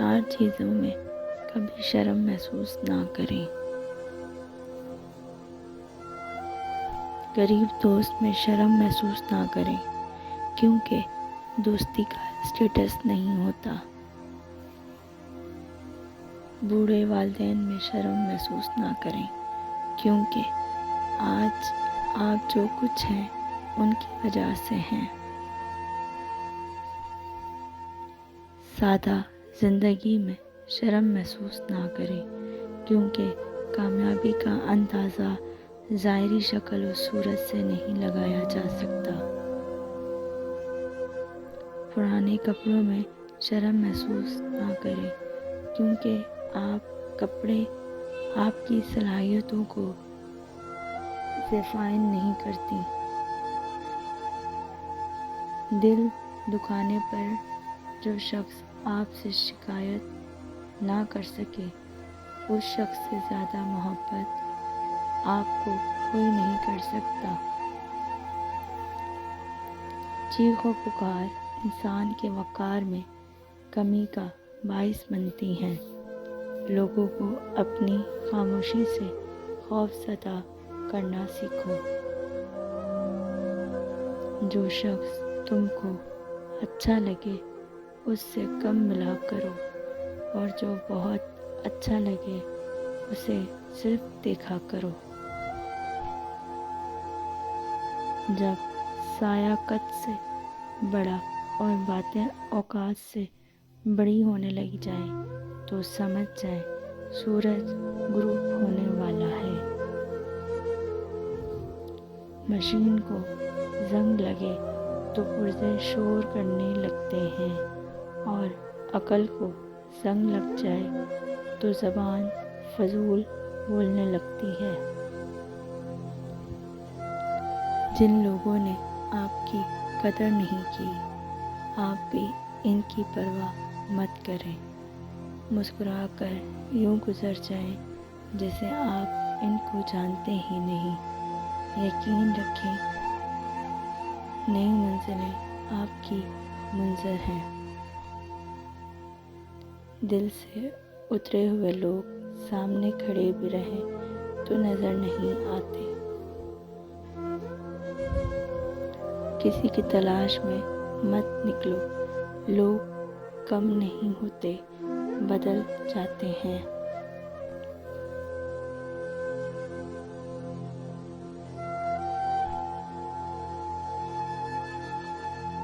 بیکار چیزوں میں کبھی شرم محسوس نہ کریں۔ غریب دوست میں شرم محسوس نہ کریں، کیونکہ دوستی کا اسٹیٹس نہیں ہوتا۔ بوڑھے والدین میں شرم محسوس نہ کریں، کیونکہ آج آپ جو کچھ ہیں ان کی وجہ سے ہیں۔ سادہ زندگی میں شرم محسوس نہ کریں، کیونکہ کامیابی کا اندازہ ظاہری شکل و صورت سے نہیں لگایا جا سکتا۔ پرانے کپڑوں میں شرم محسوس نہ کریں، کیونکہ کپڑے آپ کی صلاحیتوں کو ڈیفائن نہیں کرتی۔ دل دکھانے پر جو شخص آپ سے شکایت نہ کر سکے، اس شخص سے زیادہ محبت آپ کو کوئی نہیں کر سکتا۔ چیخ و پکار انسان کے وقار میں کمی کا باعث بنتی ہیں۔ لوگوں کو اپنی خاموشی سے خوف زدہ کرنا سیکھو۔ جو شخص تم کو اچھا لگے اس سے کم ملا کرو، اور جو بہت اچھا لگے اسے صرف دیکھا کرو۔ جب سایہ قد سے بڑا اور باتیں اوقات سے بڑی ہونے لگ جائیں تو سمجھ جائیں سورج غروب ہونے والا ہے۔ مشین کو زنگ لگے تو پرزے شور کرنے لگتے ہیں، اور عقل کو زنگ لگ جائے تو زبان فضول بولنے لگتی ہے۔ جن لوگوں نے آپ کی قدر نہیں کی، آپ بھی ان کی پرواہ مت کریں۔ مسکرا کر یوں گزر جائیں جیسے آپ ان کو جانتے ہی نہیں۔ یقین رکھیں، نئی منزلیں آپ کی منظر ہیں۔ دل سے اترے ہوئے لوگ سامنے کھڑے بھی رہیں تو نظر نہیں آتے۔ کسی کی تلاش میں مت نکلو، لوگ کم نہیں ہوتے، بدل جاتے ہیں۔